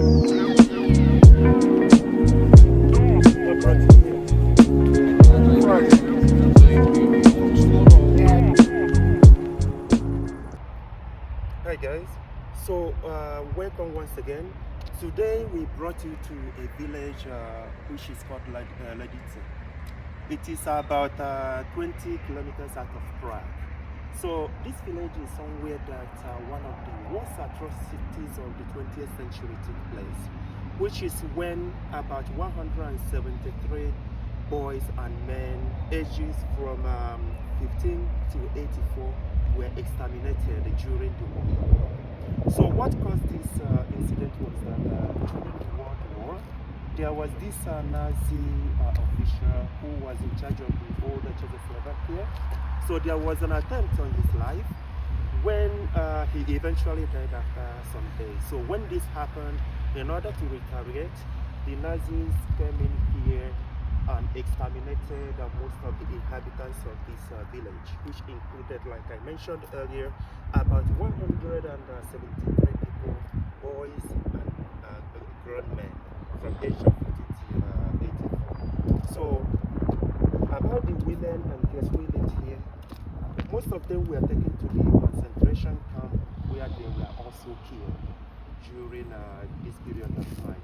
Hi guys, so welcome once again. Today we brought you to a village which is called Ledice. It is about 20 kilometers out of Prague. So this village is somewhere that one of the worst atrocities of the 20th century took place, which is when about 173 boys and men ages from 15 to 84 were exterminated during the war. So what caused this incident was that during the World War, there was this Nazi official who was in charge of the whole Czechoslovakia. So there was an attempt on his life when he eventually died after some days. So when this happened, in order to retaliate, the Nazis came in here and exterminated most of the inhabitants of this village, which included, like I mentioned earlier, about 173 people, boys and grown men from age of 50 to 84. So about the women and girls who lived here, most of them were taken to the concentration camp where they were also killed during this period of time.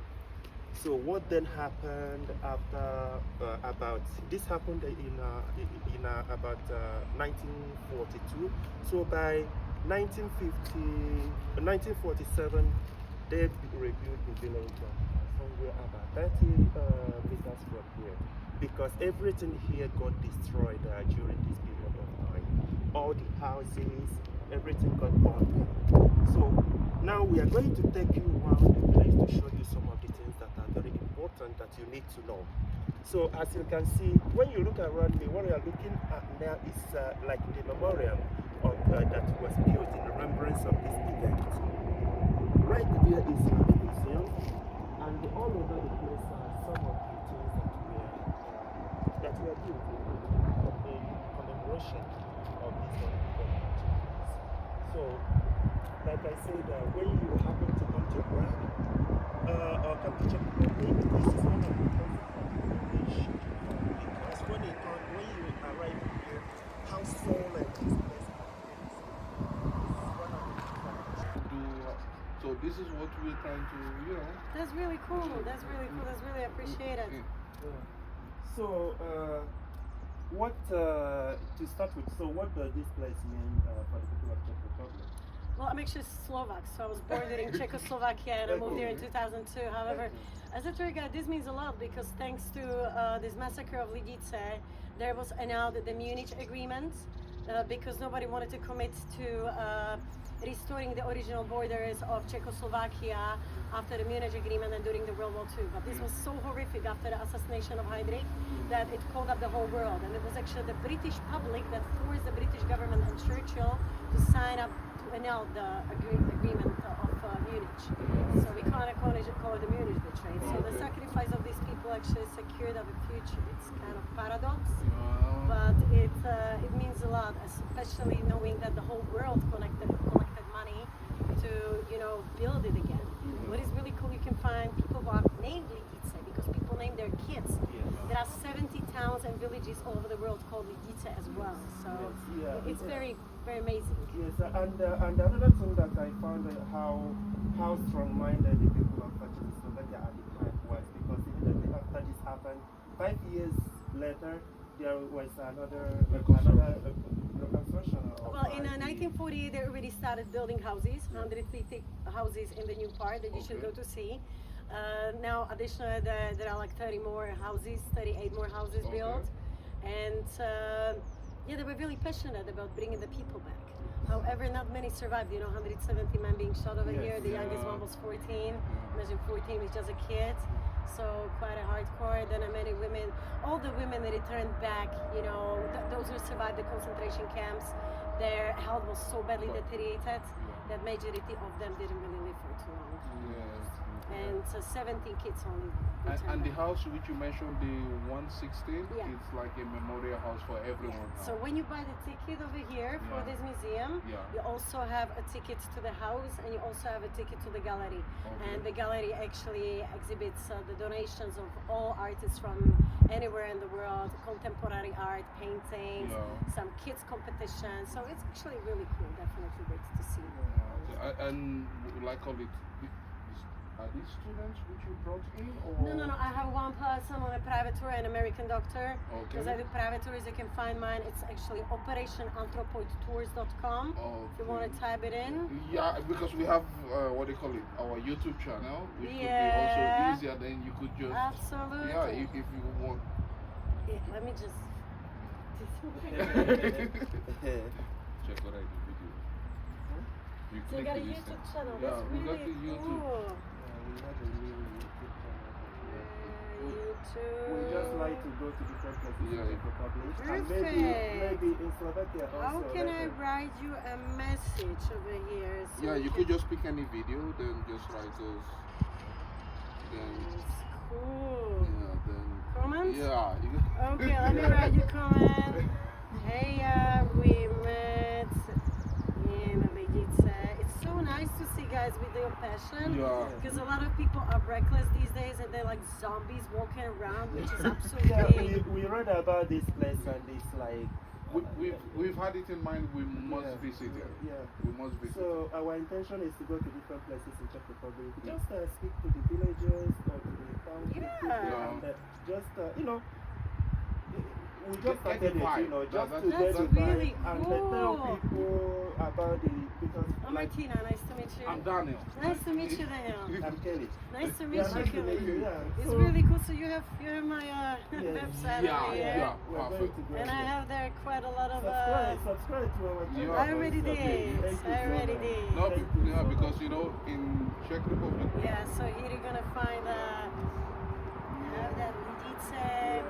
So what then happened after this happened in about 1942. So by 1947, they rebuilt the village somewhere about 30 meters from here, because everything here got destroyed during this period of time. All the houses, everything got burned. So now we are going to take you around the place to show you some of the things that are very important that you need to know. So as you can see, when you look around me, what we are looking at now is like the memorial that was built in remembrance of this event. Right there is the museum, and all over the place are some of the things that were built in commemoration of this event. So like I said, when you happen to come to Prague or come to Czech Republic, this is one of the places that you wish, because when you arrive here, how soul and this place is one of the things that do. So this is what we're trying to, That's really cool. That's really cool. That's really appreciated. Yeah. So, what to start with? So, what does this place mean for the people of Czech Republic? Well, I'm actually Slovak, so I was born in Czechoslovakia and I moved here in 2002. However, as a tour guide, this means a lot because thanks to this massacre of Ledice, there was annulled the Munich Agreement because nobody wanted to commit to restoring the original borders of Czechoslovakia after the Munich Agreement and during the World War II. But this was so horrific after the assassination of Heydrich that it called up the whole world. And it was actually the British public that forced the British government and Churchill to sign up to annul the agreement of Munich. So we kind of call it the Munich Betrayal. So the sacrifice of these people actually secured our future. It's kind of paradox, but it means a lot, especially knowing that the whole world collected money to build it again. What is really cool, you can find people who are named Ledice because people name their kids. There are 70 towns and villages all over the world called Ledice as well. So it's very, very amazing. Yes, and another thing that I found how strong-minded the people of Czechoslovakia at the time was, because immediately after this happened, 5 years later, there was another reconstruction. Well, in 1948, they already started building houses, 150 houses in the new part that you should go to see. Now, additionally, there are like 38 more houses built. And they were really passionate about bringing the people back. However, not many survived. 170 men being shot over here. The youngest one was 14. Imagine 14 was just a kid. So quite a hardcore. Then many women, all the women that returned back, those who survived the concentration camps, their health was so badly deteriorated that majority of them didn't really live for too long. And it's 17 kids only. And the house which you mentioned, the 116, Yeah. it's like a memorial house for everyone. So now. when you buy the ticket over here for Yeah. this museum, Yeah. you also have a ticket to the house and you also have a ticket to the gallery. Okay. And the gallery actually exhibits the donations of all artists from anywhere in the world, contemporary art, paintings, Yeah. some kids competitions. So it's actually really cool, definitely great to see. And like call it, are these students which you brought in or? No. I have one person on a private tour, an American doctor. Because I do private tours, you can find mine. It's actually operationanthropoidtours.com. If you want to type it in. Yeah, because we have what do you call it, our YouTube channel, which could be Yeah. also easier. Then you could just Absolutely. yeah, if you want. Yeah, let me just. Check what I do video. You So you click got a the list YouTube and- channel. Yeah, That's we got really the YouTube. cool. We have a new YouTube channel. YouTube. We just like to go to different places Yeah. to publish. And Perfect. maybe in Slovakia also. How can I like, write you a message over here? So Yeah, you can- could just pick any video, then just write us. Then It's cool. yeah, then Comments? yeah. Okay, let me write you comment. Hey, we met in Ledice. It's so nice to see guys with your passion. Yeah. Because a lot of people are reckless these days and they're like zombies walking around, which is absolutely. Yeah, we read about this place and it's like. We've had it in mind. We must Yeah. visit it. Yeah. We must visit. So our intention is to go to different places in Czech Republic. Just speak to the villagers or to the town people Yeah. and just we just Get started the it, vibe. just That's to get the really vibe and then tell cool. people about the because I'm Martina, nice to meet you. I'm Daniel. Nice to meet you, Daniel. I'm Kelly. Nice to meet Yeah, you, nice to Kelly. meet you. Yeah. It's So really cool. So you have my website Yeah, over here. yeah. we're going Perfect. to go And I there. have there quite a lot of. Subscribe to our channel. Yeah. I already Okay, did. thank you I so already much. did. No, Thank you yeah, so because much. you know in Czech Republic. Yeah, so here you're gonna find have that Ledice,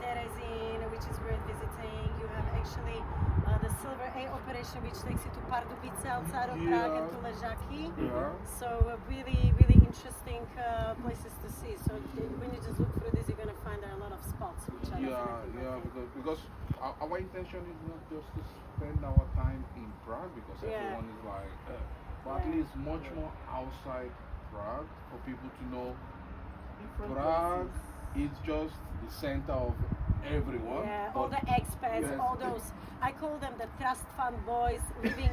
Terezin, which is worth visiting. You have actually the Silver A operation, which takes you to Pardubice outside of Prague and to Ležáky. Yeah. So really, really interesting places to see. So when you just look through this, you're gonna find there are a lot of spots which are Yeah, definitely yeah, worth it. because our intention is not just to spend our time in Prague because Yeah. everyone is like, but at Yeah. least much more outside Prague for people to know Different Prague places. is just the center of everyone. Yeah, all but- the expats, Yes. all those, I call them the trust fund boys, living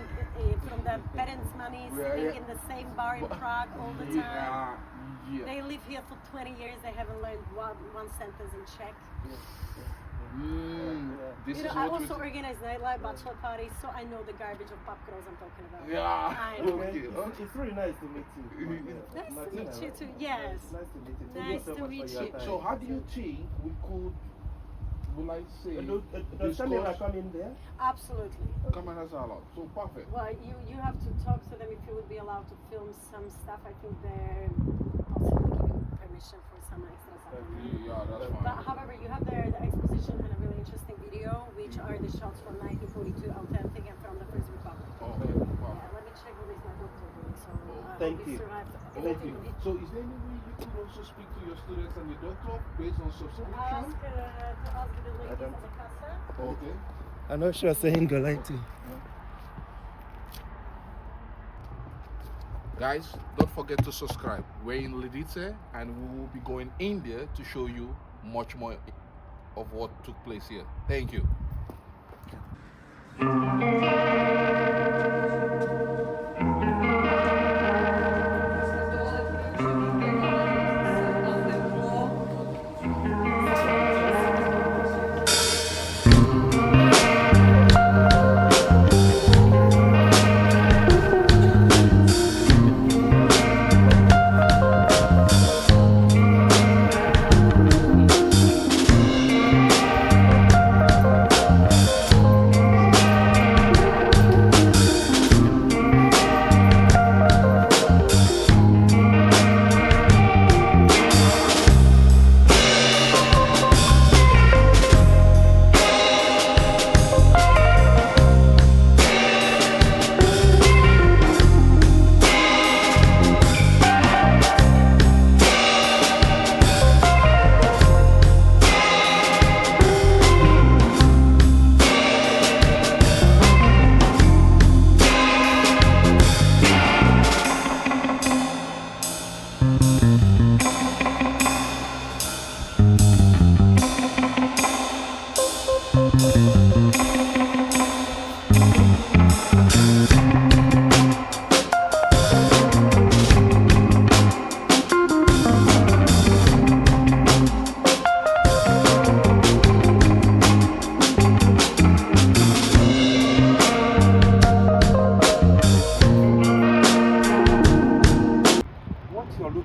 from their parents' money, Yeah, sitting yeah. in the same bar in But- Prague all the time. Yeah. They live here for 20 years, they haven't learned one sentence in Czech. This You know, is I what also we organize nightlife bachelor parties, so I know the garbage of pub crawls I'm talking about. Yeah. I know. Okay, Okay, it's, it's really nice to meet you. Nice to Martina, meet you right? too, yes. Nice to meet you. Thank Nice you so to much meet for your you. time. So how do you think we could, will I say, Does Samira come in there? Absolutely. cameras are allowed? So perfect. Well, you have to talk to them if you would be allowed to film some stuff. I think they're possibly giving permission for some extras. I don't know. Yeah, that's But fine. however, you have there the exposition and a really interesting video, which are the shots from 1942, authentic and from the First Republic. Okay, Yeah, perfect. let me check what is my doctor doing. So Thank hope you. survived Okay. everything we did. So is there any way you could also speak to your students and your doctor based on subscription? To ask the ladies don't- at the casa. Okay. I'm not sure saying Galati. Guys, don't forget to subscribe. We're in Ledice and we will be going in there to show you much more of what took place here. Thank you.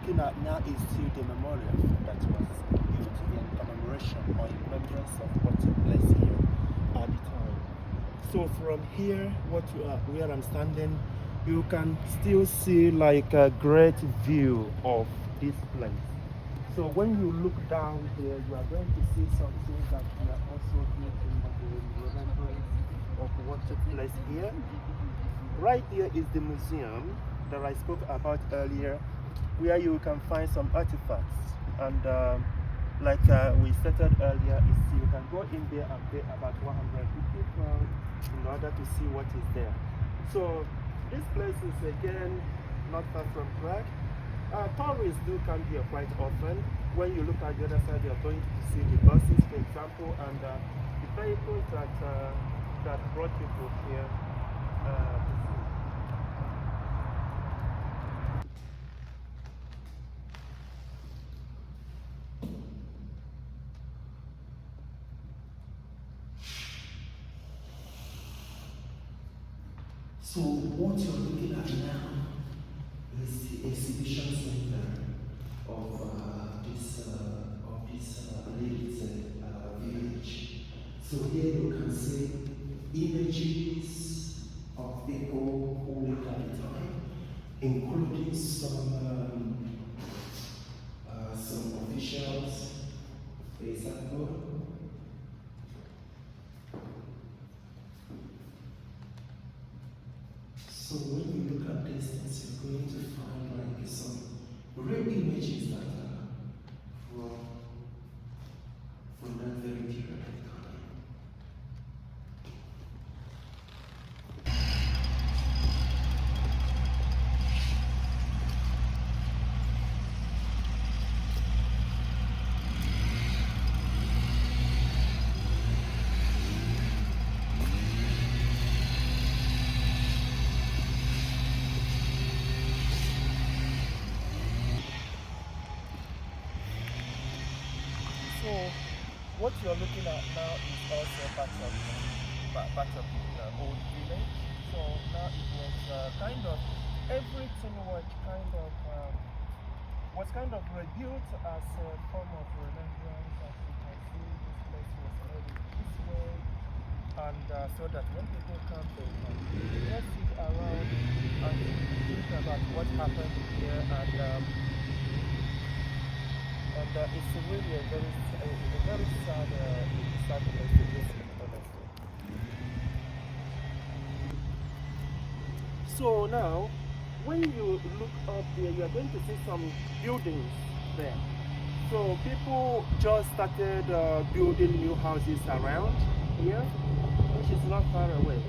looking at now is still the memorial that was built in commemoration or in remembrance of what took place here at the time. So from here, where I'm standing, you can still see like a great view of this place. So when you look down here, you are going to see something that we are also building in remembrance of what took place here. Right here is the museum that I spoke about earlier, where you can find some artifacts. And like we stated earlier, is you can go in there and pay about 150 pounds in order to see what is there. So this place is again not far from Prague. Tourists do come here quite often. When you look at the other side, you're going to see the buses, for example, and the vehicles that brought people here to see. So what you're looking at now is the exhibition center of this Ledice village. So here you can see images of people who lived at the time, including some officials, for example. So when you look at these things, you're going to find like some real images that are from that very period of time. So what you're looking at now is also part of the old village. So now it was kind of everything was kind of rebuilt as a form of remembrance. As you can see, this place was already this way, and so that when people come, they can just sit around and think about what happened here and it's really a very sad place to visit, honestly. So now, when you look up there, you are going to see some buildings there. So people just started building new houses around here, which is not far away.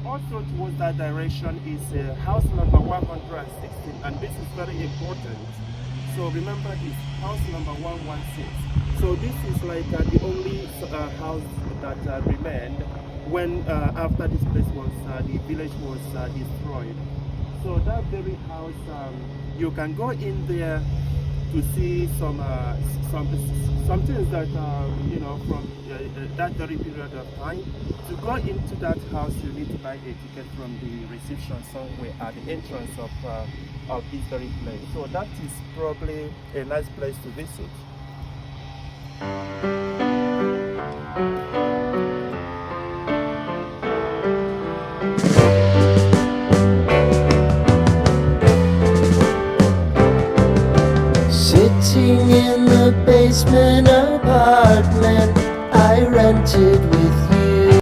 Also towards that direction is house number 116, and this is very important. So remember, this house number 116. So this is like the only house that remained when after this place was the village was destroyed. So that very house, you can go in there to see some things that you know from that very period of time. To go into that house, you need to buy a ticket from the reception somewhere at the entrance of this very place. So that is probably a nice place to visit. Sitting in the basement apartment I rented with you.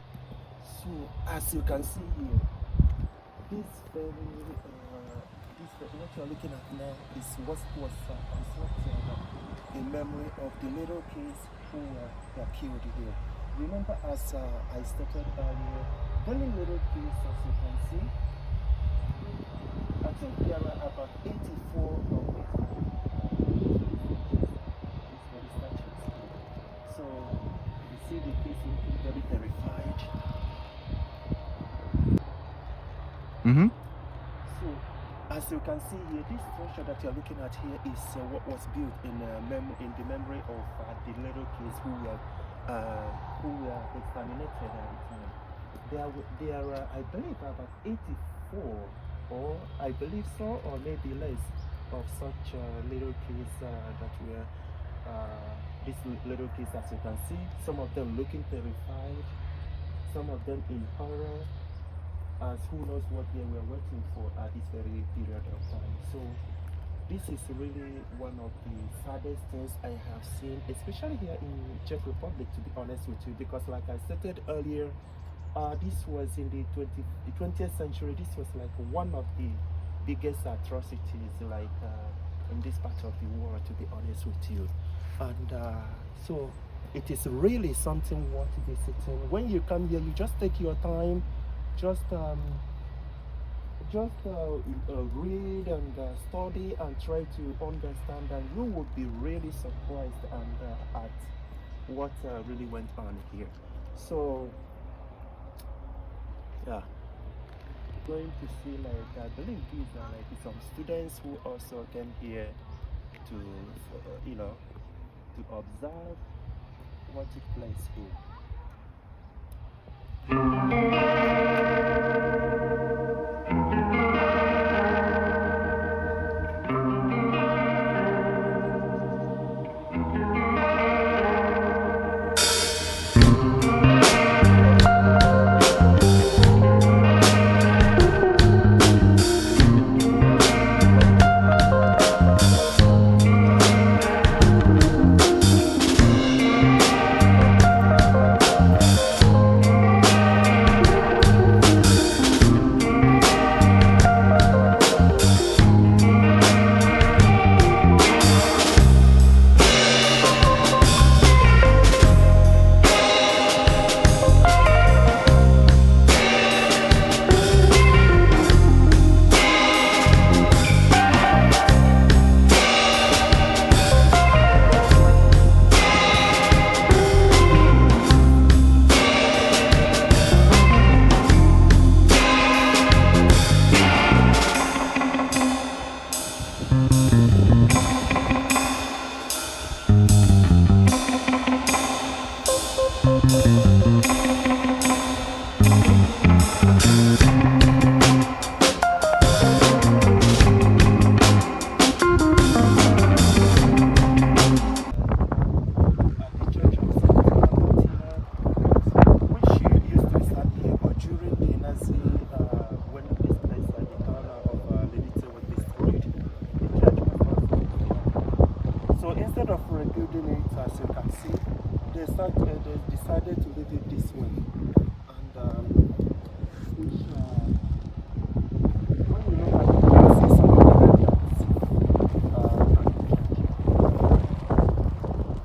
So as you can see here, what you're looking at now is what was constructed in memory of the little kids who were killed here. Remember, as I stated earlier, only little kids, as you can see, I think there are about 84 of these statues. So you see the kids looking very terrified. So as you can see here, this structure that you're looking at here is what was built in the memory of the little kids who were exterminated at the time. There are, I believe, about 84, or I believe so, or maybe less, of such little kids that were these little kids, as you can see, some of them looking terrified, some of them in horror, as who knows what they were waiting for at this very period of time. So this is really one of the saddest things I have seen, especially here in Czech Republic, to be honest with you, because like I stated earlier, this was in the 20th century. This was like one of the biggest atrocities, like in this part of the world, to be honest with you. And so it is really something worth visiting. When you come here, you just take your time, just read and study and try to understand, and you would be really surprised and at what really went on here. So yeah, going to see, like I believe these are like some students who also came here to to observe what took place here. As you can see, they decided to leave it this way, and which when you look at it, you can see some of the buildings.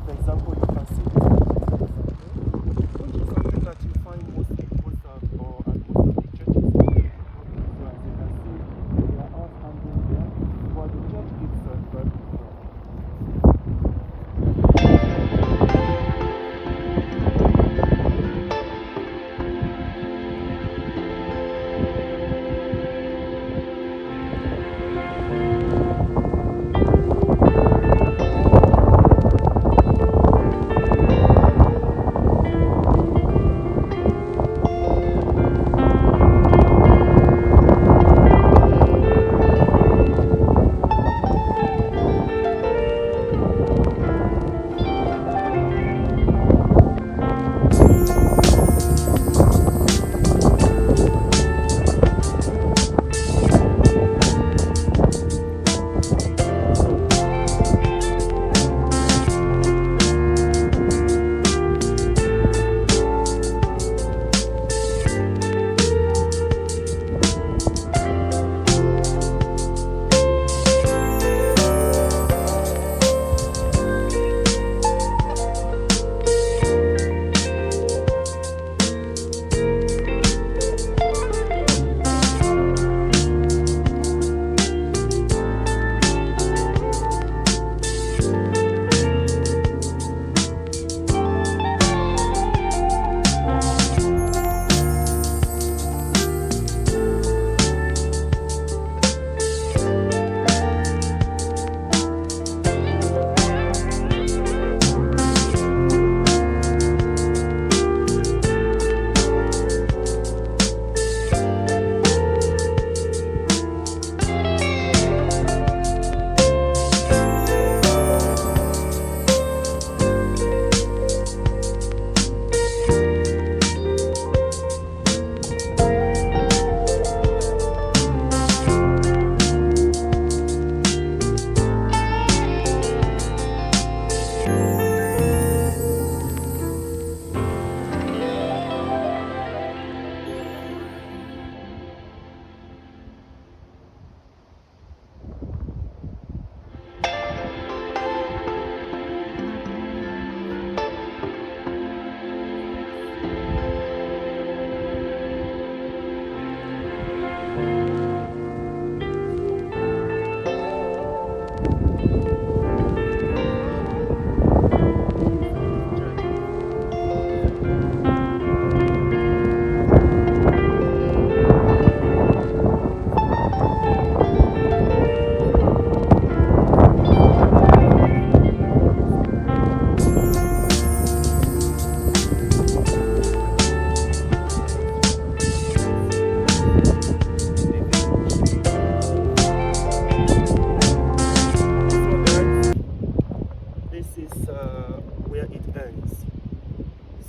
For example, you can see this, which is something that you find most at most of the churches. So as you can see, they are all standing there, but the church itself is very strong.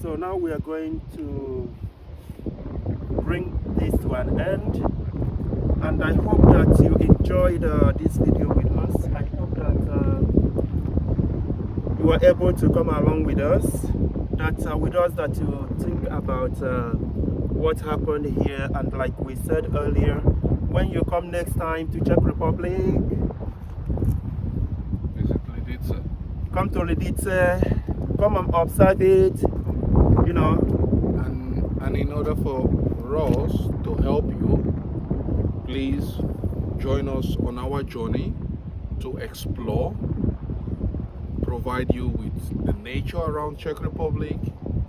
So now we are going to bring this to an end, and I hope that you enjoyed this video with us. I hope that you were able to come along with us, that you think about what happened here. And like we said earlier, when you come next time to Czech Republic, Visit Ledice. come to Ledice, come and observe it, you know. And in order for us to help you, please join us on our journey to explore, provide you with the nature around Czech Republic,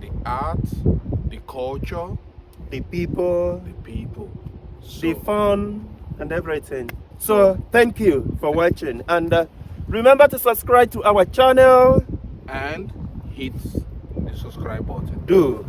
the art, the culture, The people, So, the fun, and everything. So thank you for watching, and remember to subscribe to our channel. and hit the subscribe button. Do